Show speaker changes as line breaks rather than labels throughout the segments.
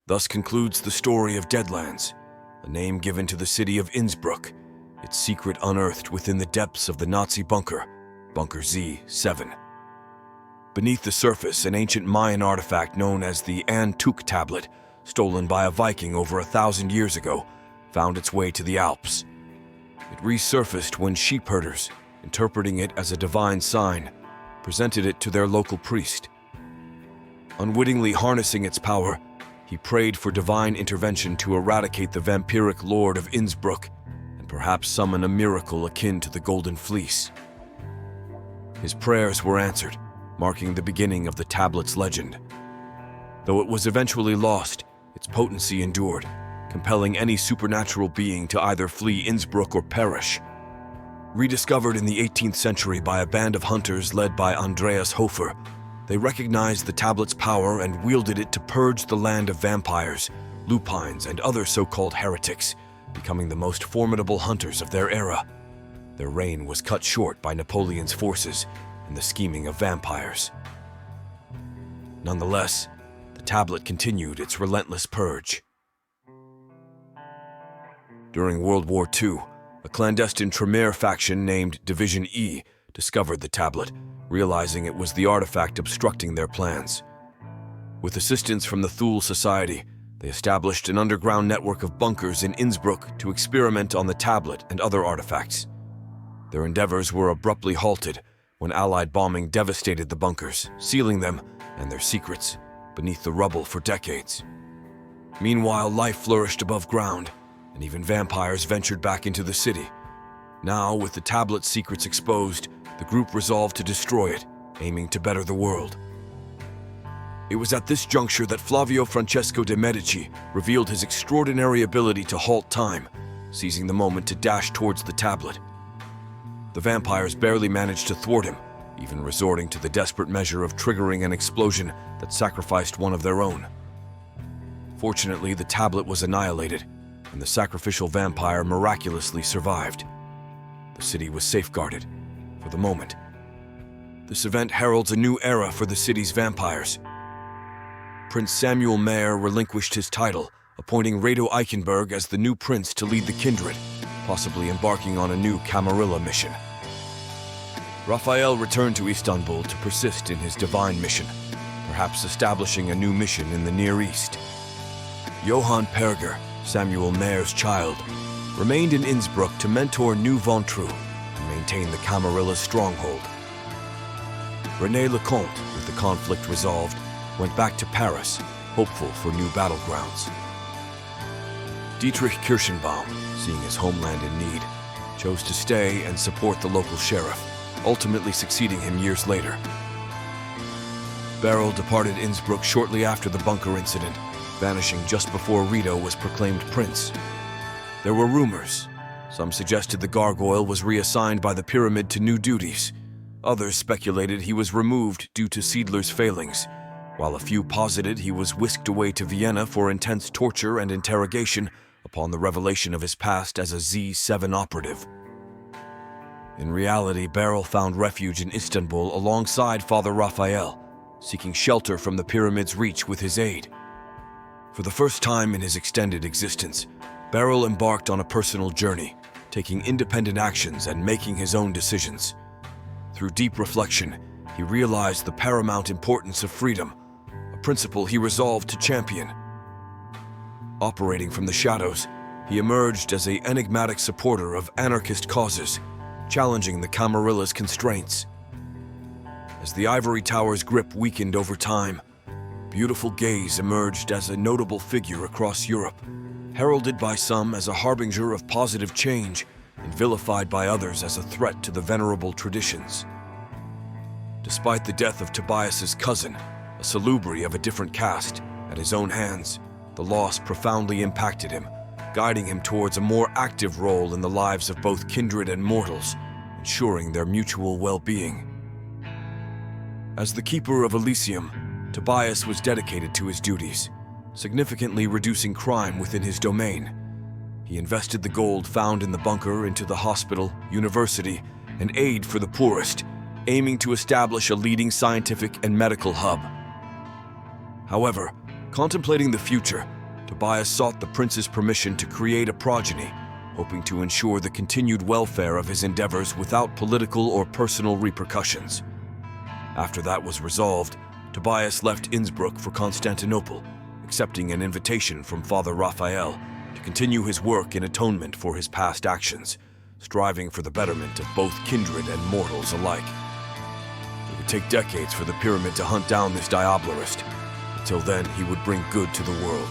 Thus concludes the story of Deadlands, a name given to the city of Innsbruck, its secret unearthed within the depths of the Nazi bunker, Bunker Z7. Beneath the surface, an ancient Mayan artifact known as the Antuk tablet, stolen by a Viking over 1,000 years ago, found its way to the Alps. It resurfaced when sheep herders, interpreting it as a divine sign, presented it to their local priest. Unwittingly harnessing its power, he prayed for divine intervention to eradicate the vampiric lord of Innsbruck and perhaps summon a miracle akin to the Golden Fleece. His prayers were answered, marking the beginning of the tablet's legend. Though it was eventually lost, its potency endured, compelling any supernatural being to either flee Innsbruck or perish. Rediscovered in the 18th century by a band of hunters led by Andreas Hofer, they recognized the tablet's power and wielded it to purge the land of vampires, lupines, and other so-called heretics, becoming the most formidable hunters of their era. Their reign was cut short by Napoleon's forces and the scheming of vampires. Nonetheless, the tablet continued its relentless purge. During World War II, a clandestine Tremere faction named Division E discovered the tablet, realizing it was the artifact obstructing their plans. With assistance from the Thule Society, they established an underground network of bunkers in Innsbruck to experiment on the tablet and other artifacts. Their endeavors were abruptly halted when Allied bombing devastated the bunkers, sealing them and their secrets beneath the rubble for decades. Meanwhile, life flourished above ground, and even vampires ventured back into the city. Now, with the tablet's secrets exposed, the group resolved to destroy it, aiming to better the world. It was at this juncture that Flavio Francesco de' Medici revealed his extraordinary ability to halt time, seizing the moment to dash towards the tablet. The vampires barely managed to thwart him, even resorting to the desperate measure of triggering an explosion that sacrificed one of their own. Fortunately, the tablet was annihilated, and the sacrificial vampire miraculously survived. The city was safeguarded, for the moment. This event heralds a new era for the city's vampires. Prince Samuel Mayer relinquished his title, appointing Rado Eichenberg as the new prince to lead the kindred, possibly embarking on a new Camarilla mission. Raphael returned to Istanbul to persist in his divine mission, perhaps establishing a new mission in the Near East. Johann Perger, Samuel Mayer's child, remained in Innsbruck to mentor new Ventrue and maintain the Camarilla's stronghold. René Leconte, with the conflict resolved, went back to Paris, hopeful for new battlegrounds. Dietrich Kirschenbaum, seeing his homeland in need, chose to stay and support the local sheriff, ultimately succeeding him years later. Beryl departed Innsbruck shortly after the bunker incident, vanishing just before Rito was proclaimed prince. There were rumors. Some suggested the gargoyle was reassigned by the pyramid to new duties. Others speculated he was removed due to Seidler's failings, while a few posited he was whisked away to Vienna for intense torture and interrogation upon the revelation of his past as a Z7 operative. In reality, Beryl found refuge in Istanbul alongside Father Raphael, seeking shelter from the pyramid's reach with his aid. For the first time in his extended existence, Beryl embarked on a personal journey, taking independent actions and making his own decisions. Through deep reflection, he realized the paramount importance of freedom, a principle he resolved to champion. Operating from the shadows, he emerged as an enigmatic supporter of anarchist causes, challenging the Camarilla's constraints. As the ivory tower's grip weakened over time, Beautiful Gaze emerged as a notable figure across Europe, heralded by some as a harbinger of positive change and vilified by others as a threat to the venerable traditions. Despite the death of Tobias's cousin, a salubri of a different caste, at his own hands, the loss profoundly impacted him, guiding him towards a more active role in the lives of both kindred and mortals, ensuring their mutual well-being. As the Keeper of Elysium, Tobias was dedicated to his duties, significantly reducing crime within his domain. He invested the gold found in the bunker into the hospital, university, and aid for the poorest, aiming to establish a leading scientific and medical hub. However, contemplating the future, Tobias sought the prince's permission to create a progeny, hoping to ensure the continued welfare of his endeavors without political or personal repercussions. After that was resolved, Tobias left Innsbruck for Constantinople, accepting an invitation from Father Raphael to continue his work in atonement for his past actions, striving for the betterment of both kindred and mortals alike. It would take decades for the pyramid to hunt down this diablerist. Until then, he would bring good to the world.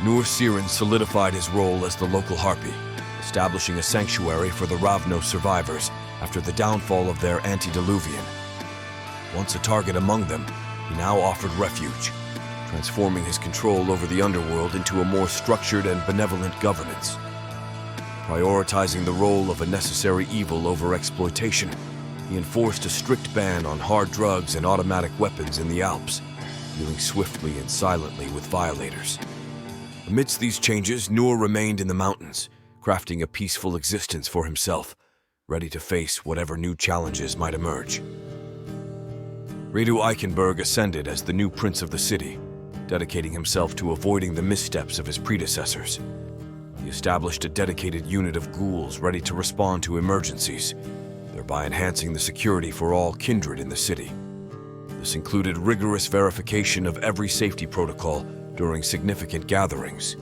Nur Siren solidified his role as the local harpy, establishing a sanctuary for the Ravno survivors after the downfall of their antediluvian. Once a target among them, he now offered refuge, transforming his control over the underworld into a more structured and benevolent governance. Prioritizing the role of a necessary evil over exploitation, he enforced a strict ban on hard drugs and automatic weapons in the Alps, dealing swiftly and silently with violators. Amidst these changes, Nur remained in the mountains, crafting a peaceful existence for himself, ready to face whatever new challenges might emerge. Radu Eichenberg ascended as the new prince of the city, dedicating himself to avoiding the missteps of his predecessors. He established a dedicated unit of ghouls ready to respond to emergencies, thereby enhancing the security for all kindred in the city. This included rigorous verification of every safety protocol during significant gatherings.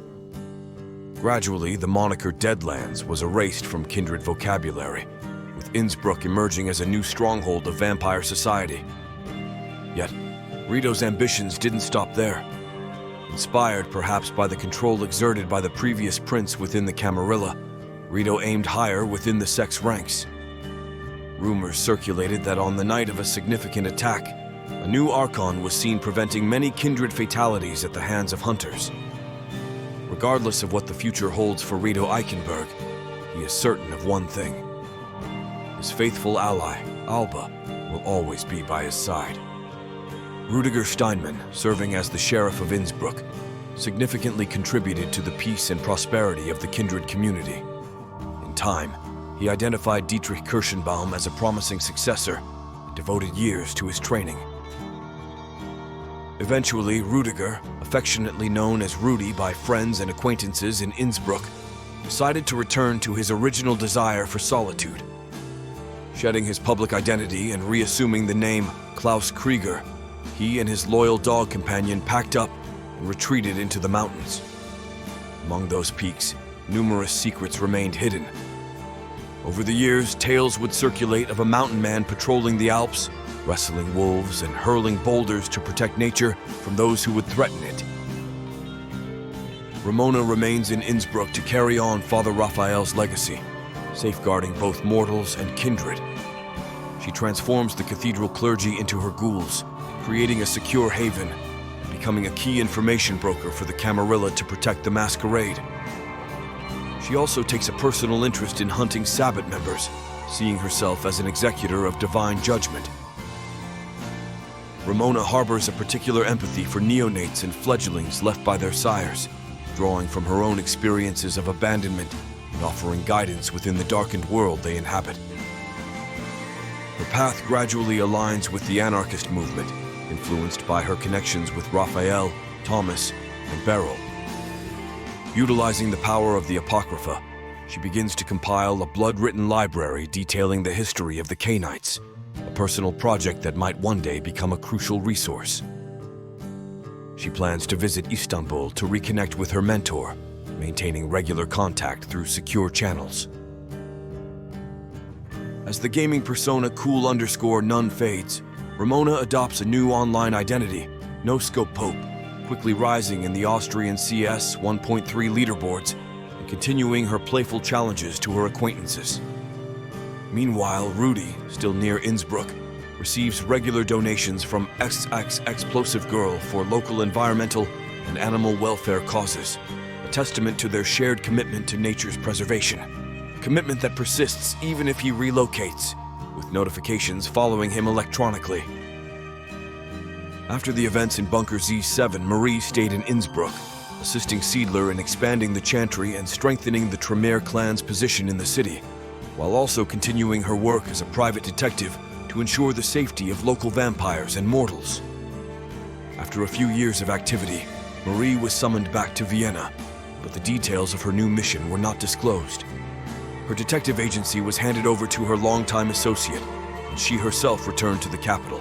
Gradually, the moniker Deadlands was erased from kindred vocabulary, with Innsbruck emerging as a new stronghold of vampire society. Yet, Rito's ambitions didn't stop there. Inspired perhaps by the control exerted by the previous prince within the Camarilla, Rito aimed higher within the sect's ranks. Rumors circulated that on the night of a significant attack, a new Archon was seen preventing many kindred fatalities at the hands of hunters. Regardless of what the future holds for Rito Eichenberg, he is certain of one thing. His faithful ally, Alba, will always be by his side. Rudiger Steinman, serving as the sheriff of Innsbruck, significantly contributed to the peace and prosperity of the kindred community. In time, he identified Dietrich Kirschenbaum as a promising successor and devoted years to his training. Eventually, Rudiger, affectionately known as Rudy by friends and acquaintances in Innsbruck, decided to return to his original desire for solitude. Shedding his public identity and reassuming the name Klaus Krieger, he and his loyal dog companion packed up and retreated into the mountains. Among those peaks, numerous secrets remained hidden. Over the years, tales would circulate of a mountain man patrolling the Alps, wrestling wolves and hurling boulders to protect nature from those who would threaten it. Ramona remains in Innsbruck to carry on Father Raphael's legacy, safeguarding both mortals and kindred. She transforms the cathedral clergy into her ghouls, creating a secure haven and becoming a key information broker for the Camarilla to protect the Masquerade. She also takes a personal interest in hunting Sabbat members, seeing herself as an executor of divine judgment. Ramona harbors a particular empathy for neonates and fledglings left by their sires, drawing from her own experiences of abandonment and offering guidance within the darkened world they inhabit. Her path gradually aligns with the anarchist movement, influenced by her connections with Raphael, Thomas, and Beryl. Utilizing the power of the Apocrypha, she begins to compile a blood-written library detailing the history of the Cainites, a personal project that might one day become a crucial resource. She plans to visit Istanbul to reconnect with her mentor, maintaining regular contact through secure channels. As the gaming persona cool_nun fades, Ramona adopts a new online identity, No Scope Pope, quickly rising in the Austrian CS 1.3 leaderboards and continuing her playful challenges to her acquaintances. Meanwhile, Rudy, still near Innsbruck, receives regular donations from XX Explosive Girl for local environmental and animal welfare causes, a testament to their shared commitment to nature's preservation. A commitment that persists even if he relocates, with notifications following him electronically. After the events in Bunker Z7, Marie stayed in Innsbruck, assisting Seidler in expanding the Chantry and strengthening the Tremere clan's position in the city, while also continuing her work as a private detective to ensure the safety of local vampires and mortals. After a few years of activity, Marie was summoned back to Vienna, but the details of her new mission were not disclosed. Her detective agency was handed over to her longtime associate, and she herself returned to the capital.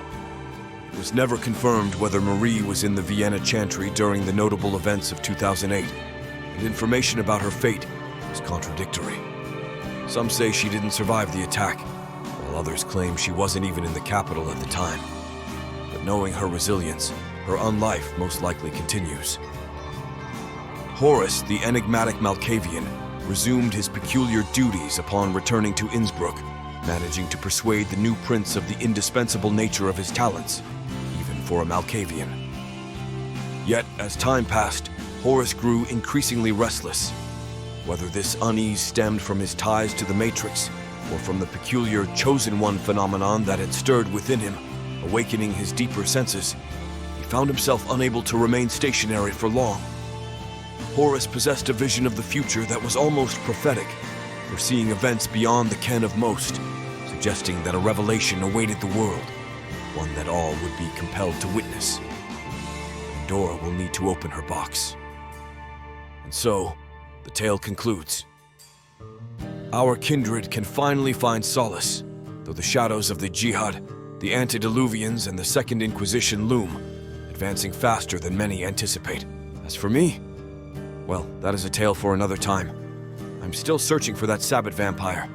It was never confirmed whether Marie was in the Vienna Chantry during the notable events of 2008, and information about her fate was contradictory. Some say she didn't survive the attack, while others claim she wasn't even in the capital at the time. But knowing her resilience, her unlife most likely continues. Horace, the enigmatic Malkavian, resumed his peculiar duties upon returning to Innsbruck, managing to persuade the new prince of the indispensable nature of his talents, even for a Malkavian. Yet, as time passed, Horace grew increasingly restless. Whether this unease stemmed from his ties to the Matrix, or from the peculiar Chosen One phenomenon that had stirred within him, awakening his deeper senses, he found himself unable to remain stationary for long. Horace possessed a vision of the future that was almost prophetic, foreseeing events beyond the ken of most, suggesting that a revelation awaited the world, one that all would be compelled to witness. Pandora will need to open her box. And so, the tale concludes. Our kindred can finally find solace, though the shadows of the Jihad, the Antediluvians, and the Second Inquisition loom, advancing faster than many anticipate. As for me, well, that is a tale for another time. I'm still searching for that Sabbat vampire.